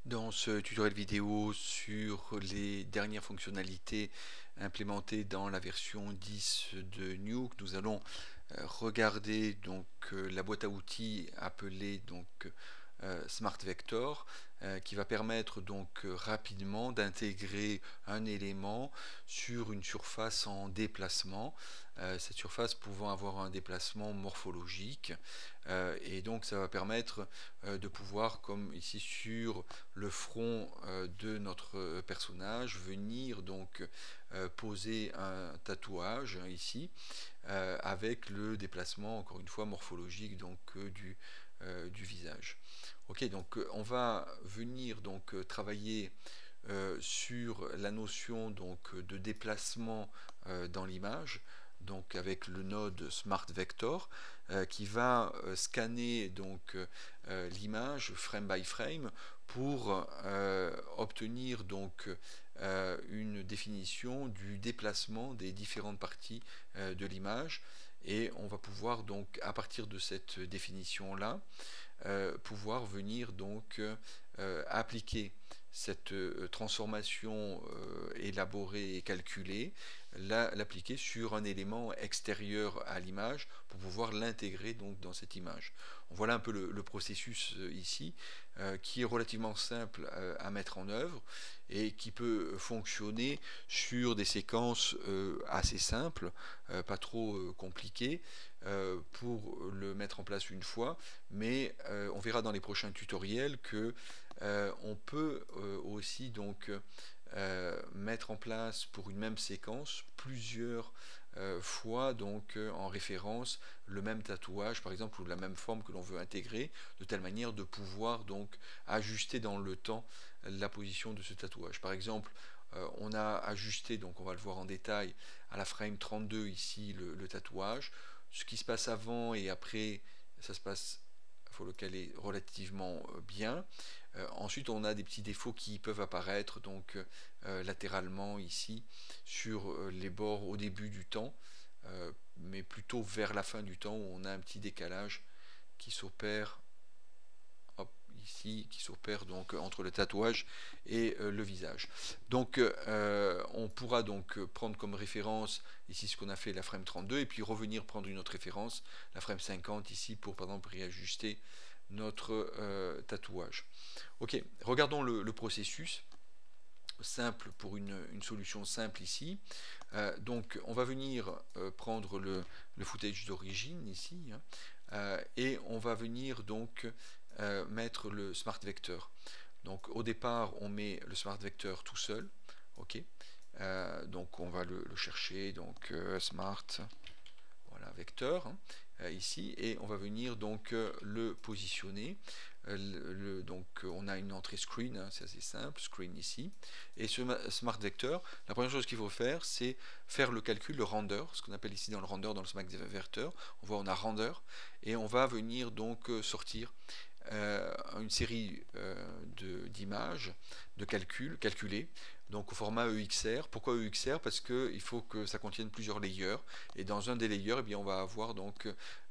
Dans ce tutoriel vidéo sur les dernières fonctionnalités implémentées dans la version 10 de Nuke, nous allons regarder la boîte à outils appelée Smart Vector, qui va permettre rapidement d'intégrer un élément sur une surface en déplacement, cette surface pouvant avoir un déplacement morphologique, et donc ça va permettre de pouvoir, comme ici sur le front de notre personnage, venir poser un tatouage ici avec le déplacement encore une fois morphologique du visage. Ok, donc on va venir travailler sur la notion de déplacement dans l'image, donc avec le node Smart Vector qui va scanner l'image frame by frame pour obtenir une définition du déplacement des différentes parties de l'image, et on va pouvoir à partir de cette définition là pouvoir venir appliquer cette transformation élaborée et calculée, l'appliquer sur un élément extérieur à l'image pour pouvoir l'intégrer dans cette image. Voilà un peu le processus ici, qui est relativement simple à mettre en œuvre et qui peut fonctionner sur des séquences assez simples, pas trop compliquées, pour le mettre en place une fois, mais on verra dans les prochains tutoriels que on peut aussi mettre en place pour une même séquence plusieurs fois en référence le même tatouage par exemple, ou la même forme que l'on veut intégrer, de telle manière de pouvoir ajuster dans le temps la position de ce tatouage. Par exemple, on a ajusté, on va le voir en détail, à la frame 32 ici le tatouage. Ce qui se passe avant et après, ça se passe, il faut le caler relativement bien. Ensuite, on a des petits défauts qui peuvent apparaître latéralement ici sur les bords au début du temps, mais plutôt vers la fin du temps où on a un petit décalage qui s'opère ici, qui s'opère entre le tatouage et le visage. On pourra prendre comme référence ici ce qu'on a fait, la frame 32, et puis revenir prendre une autre référence, la frame 50 ici, pour par exemple réajuster notre tatouage. Ok, regardons le processus simple pour une solution simple ici. On va venir prendre le footage d'origine ici, et on va venir mettre le Smart Vector. Donc au départ on met le Smart Vector tout seul, ok. On va le chercher, Smart, voilà, Vector, ici, et on va venir le positionner. On a une entrée screen, c'est assez simple, screen ici, et ce Smart Vector, la première chose qu'il faut faire, c'est faire le calcul, le render, ce qu'on appelle ici dans le render, dans le Smart Vector, on voit on a render, et on va venir sortir une série d'images, de calculées, au format EXR. Pourquoi EXR? Parce qu'il faut que ça contienne plusieurs layers, et dans un des layers, eh bien, on va avoir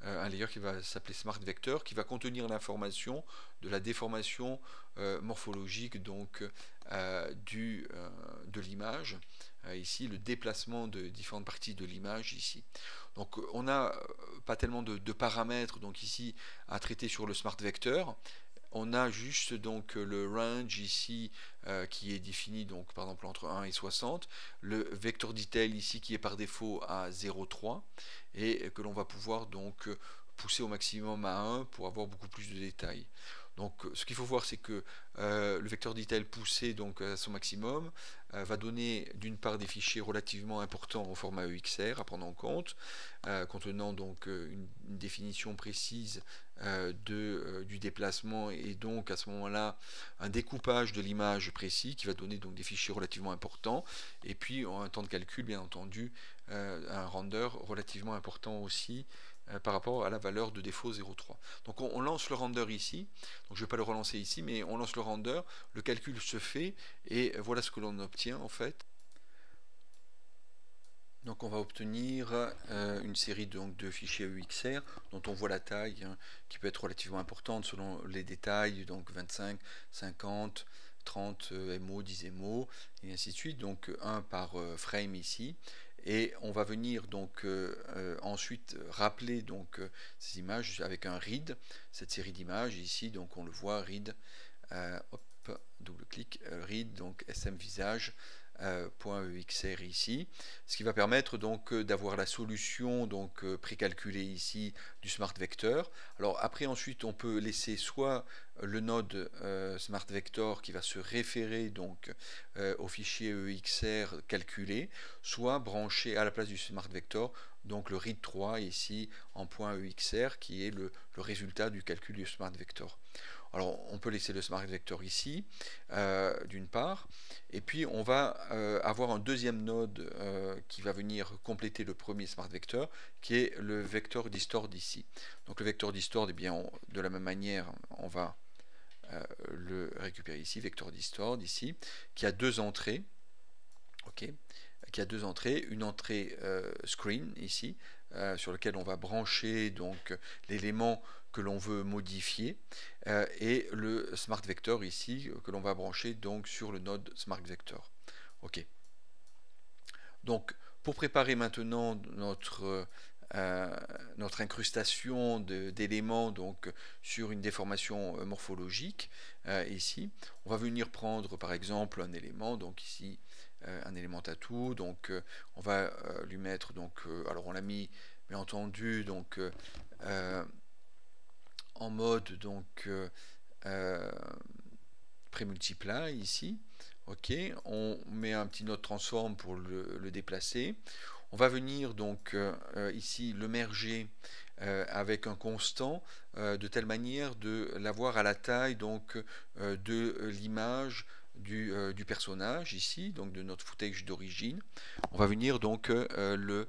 un layer qui va s'appeler Smart Vector, qui va contenir l'information de la déformation morphologique de l'image, ici le déplacement de différentes parties de l'image ici. Donc on n'a pas tellement de paramètres ici à traiter sur le Smart Vector. On a juste le range ici qui est défini par exemple entre 1 et 60, le vector detail ici qui est par défaut à 0,3 et que l'on va pouvoir pousser au maximum à 1 pour avoir beaucoup plus de détails. Ce qu'il faut voir, c'est que le vecteur detail poussé à son maximum va donner d'une part des fichiers relativement importants au format EXR à prendre en compte, contenant une définition précise du déplacement, et à ce moment-là un découpage de l'image précis qui va donner des fichiers relativement importants, et puis un temps de calcul bien entendu, un render relativement important aussi par rapport à la valeur de défaut 0,3. Donc on lance le render ici, donc je ne vais pas le relancer ici, mais on lance le render, le calcul se fait, et voilà ce que l'on obtient en fait. Donc on va obtenir une série donc, de fichiers EXR dont on voit la taille qui peut être relativement importante selon les détails, donc 25, 50, 30 MO, 10 MO, et ainsi de suite, donc un par frame ici. Et on va venir donc ensuite rappeler donc ces images avec un read, cette série d'images ici, donc on le voit, read, hop, double-clic, read, donc SM visage, .exr ici, ce qui va permettre donc d'avoir la solution donc précalculée ici du smart vector. Alors après ensuite on peut laisser soit le node smart vector qui va se référer donc au fichier EXR calculé, soit brancher à la place du smart vector donc le read3 ici en .exr qui est le résultat du calcul du smart vector. Alors on peut laisser le smart vector ici d'une part, et puis on va avoir un deuxième node qui va venir compléter le premier smart vector qui est le vector distort ici. Donc le vector distort, eh bien, de la même manière on va le récupérer ici, vector distort ici, qui a deux entrées, ok, qui a deux entrées, une entrée screen ici, sur lequel on va brancher donc l'élément que l'on veut modifier, et le smart vector ici que l'on va brancher donc sur le node smart vector. Ok. Donc pour préparer maintenant notre incrustation d'éléments donc sur une déformation morphologique ici, on va venir prendre par exemple un élément, donc ici un élément tatou, donc on va lui mettre donc alors on l'a mis bien entendu donc en mode donc prémultiplat ici. Ok, on met un petit node transform pour le déplacer. On va venir donc ici le merger avec un constant de telle manière de l'avoir à la taille donc de l'image du personnage ici, donc de notre footage d'origine. On va venir donc le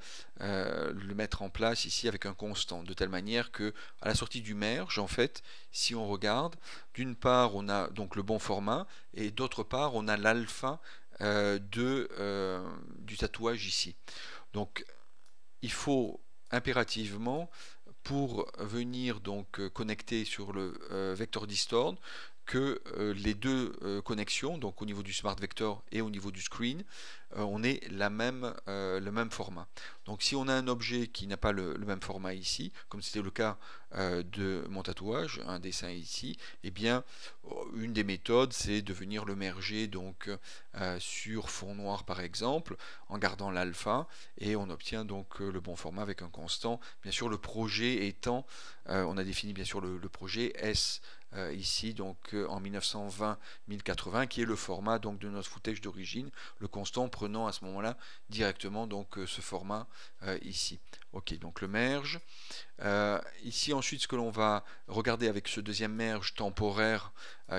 mettre en place ici avec un constant, de telle manière que à la sortie du merge, en fait, si on regarde, d'une part on a donc le bon format, et d'autre part on a l'alpha du tatouage ici. Donc il faut impérativement, pour venir donc connecter sur le vector distort, que les deux connexions, donc au niveau du smart vector et au niveau du screen, on ait le même format. Donc si on a un objet qui n'a pas le même format ici, comme c'était le cas de mon tatouage, un dessin ici, eh bien une des méthodes c'est de venir le merger donc sur fond noir par exemple, en gardant l'alpha, et on obtient donc le bon format avec un constant. Bien sûr le projet étant, on a défini bien sûr le projet S ici donc en 1920-1080 qui est le format donc de notre footage d'origine, le constant prenant à ce moment là directement donc ce format ici. Ok, donc le merge ici. Ensuite ce que l'on va regarder avec ce deuxième merge temporaire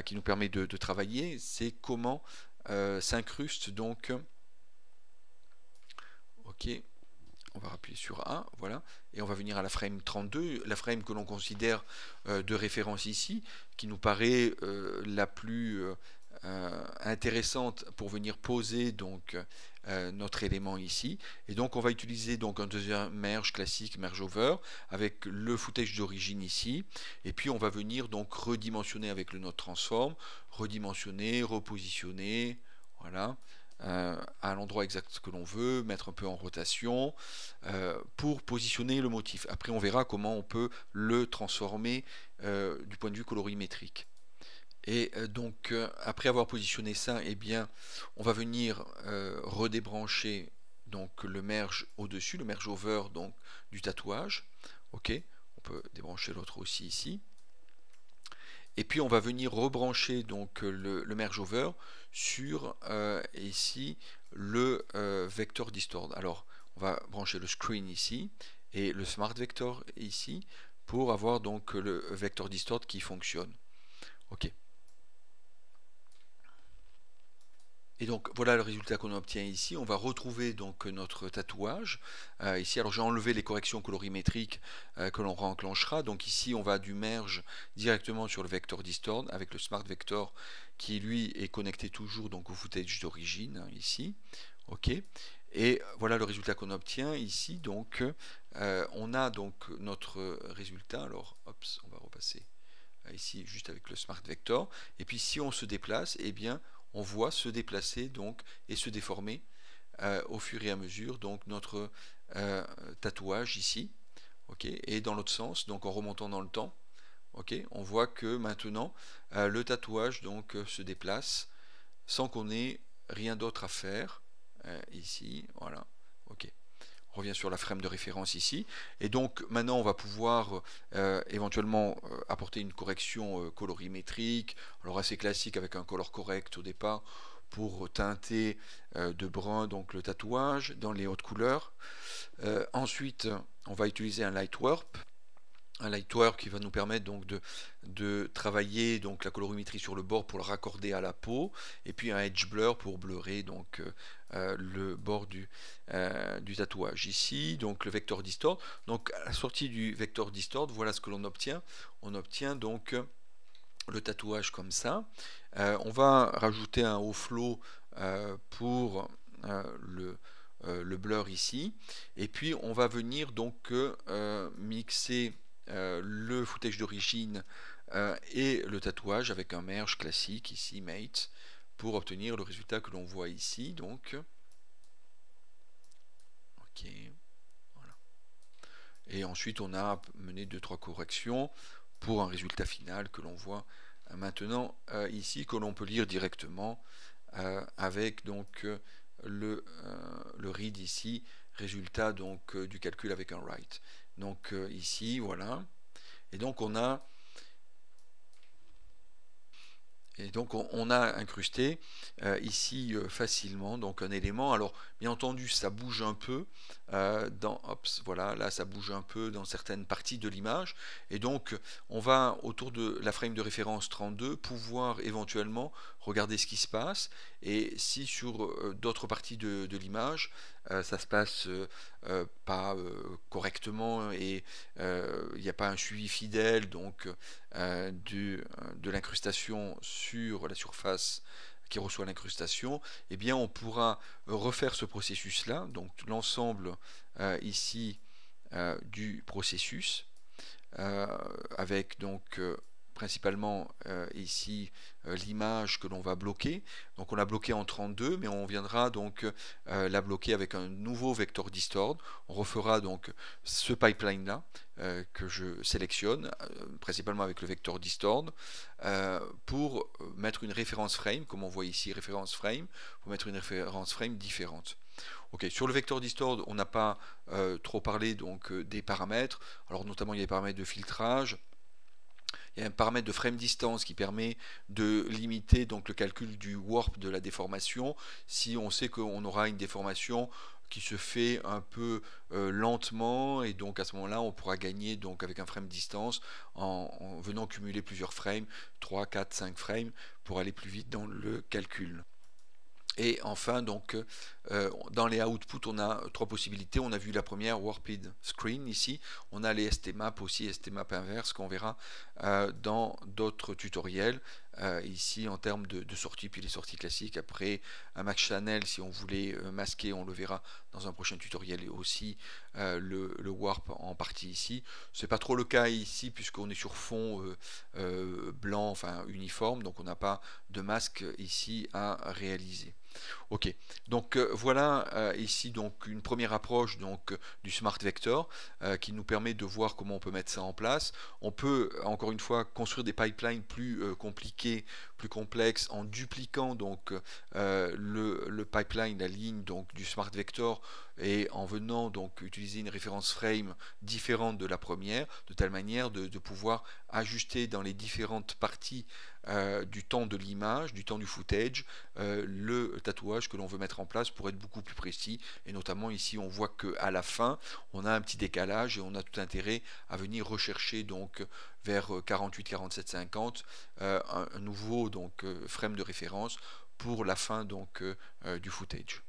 qui nous permet de travailler, c'est comment s'incruste donc, ok, on va appuyer sur A, voilà, et on va venir à la frame 32, la frame que l'on considère de référence ici, qui nous paraît la plus intéressante pour venir poser donc notre élément ici. Et donc on va utiliser donc un deuxième merge classique, merge over, avec le footage d'origine ici, et puis on va venir donc redimensionner avec le node transform, redimensionner, repositionner, voilà, à l'endroit exact que l'on veut, mettre un peu en rotation pour positionner le motif. Après on verra comment on peut le transformer du point de vue colorimétrique. Et donc après avoir positionné ça, eh bien on va venir redébrancher donc le merge au-dessus, le merge over donc du tatouage. Ok, on peut débrancher l'autre aussi ici. Et puis on va venir rebrancher donc le merge over sur ici le vector distort. Alors on va brancher le screen ici et le smart vector ici pour avoir donc le vector distort qui fonctionne. Ok. Et donc voilà le résultat qu'on obtient ici. On va retrouver donc notre tatouage ici. Alors j'ai enlevé les corrections colorimétriques que l'on enclenchera. Donc ici on va du merge directement sur le vector distort avec le smart vector qui lui est connecté toujours donc au footage d'origine ici. Ok. Et voilà le résultat qu'on obtient ici. Donc on a donc notre résultat. Alors hop, on va repasser ici juste avec le Smart Vector. Et puis si on se déplace, eh bien on voit se déplacer donc et se déformer au fur et à mesure donc notre tatouage ici. Okay, et dans l'autre sens, donc en remontant dans le temps, okay, on voit que maintenant le tatouage donc se déplace sans qu'on ait rien d'autre à faire ici. Voilà. Ok. On revient sur la frame de référence ici. Et donc maintenant on va pouvoir éventuellement apporter une correction colorimétrique, alors assez classique avec un color correct au départ pour teinter de brun donc le tatouage dans les hautes couleurs. Ensuite on va utiliser un light warp qui va nous permettre donc de travailler donc la colorimétrie sur le bord pour le raccorder à la peau, et puis un edge blur pour blurrer donc le bord du tatouage. Ici donc le vector distort. Donc à la sortie du vector distort, voilà ce que l'on obtient. On obtient donc le tatouage comme ça. On va rajouter un haut flow pour le blur ici, et puis on va venir donc mixer le footage d'origine et le tatouage avec un merge classique ici, mate, pour obtenir le résultat que l'on voit ici. Donc ok, voilà. Et ensuite on a mené 2-3 corrections pour un résultat final que l'on voit maintenant ici, que l'on peut lire directement avec donc le read ici, résultat donc du calcul avec un write. Donc ici voilà, et donc on a incrusté ici facilement donc un élément. Alors bien entendu ça bouge un peu voilà, là ça bouge un peu dans certaines parties de l'image, et donc on va autour de la frame de référence 32 pouvoir éventuellement regarder ce qui se passe, et si sur d'autres parties de l'image ça se passe pas correctement et il n'y a pas un suivi fidèle donc de l'incrustation sur la surface qui reçoit l'incrustation, eh bien on pourra refaire ce processus là, donc l'ensemble ici du processus avec donc principalement ici l'image que l'on va bloquer. Donc on l'a bloqué en 32, mais on viendra donc la bloquer avec un nouveau vector distort. On refera donc ce pipeline là que je sélectionne principalement avec le vector distort pour mettre une référence frame, comme on voit ici, référence frame, pour mettre une référence frame différente. Ok, sur le vector distort, on n'a pas trop parlé donc des paramètres. Alors notamment il y a des paramètres de filtrage. Il y a un paramètre de frame distance qui permet de limiter donc le calcul du warp de la déformation si on sait qu'on aura une déformation qui se fait un peu lentement, et donc à ce moment là on pourra gagner donc avec un frame distance en venant cumuler plusieurs frames, 3, 4, 5 frames pour aller plus vite dans le calcul. Et enfin, donc, dans les outputs, on a 3 possibilités. On a vu la première, Warped Screen, ici. On a les STMAP aussi, STMAP inverse, qu'on verra dans d'autres tutoriels. Ici, en termes de sortie, puis les sorties classiques. Après, un max channel, si on voulait masquer, on le verra dans un prochain tutoriel. Et aussi le warp en partie ici. C'est pas trop le cas ici, puisqu'on est sur fond blanc, enfin uniforme. Donc, on n'a pas de masque ici à réaliser. Ok, donc voilà ici donc une première approche donc du Smart Vector qui nous permet de voir comment on peut mettre ça en place. On peut encore une fois construire des pipelines plus compliqués, plus complexes, en dupliquant donc le pipeline, la ligne donc du Smart Vector, et en venant donc utiliser une référence frame différente de la première, de telle manière de pouvoir ajuster dans les différentes parties du temps de l'image, du temps du footage, le tatouage que l'on veut mettre en place pour être beaucoup plus précis. Et notamment ici on voit qu'à la fin on a un petit décalage, et on a tout intérêt à venir rechercher donc vers 48, 47, 50 un nouveau donc frame de référence pour la fin donc du footage.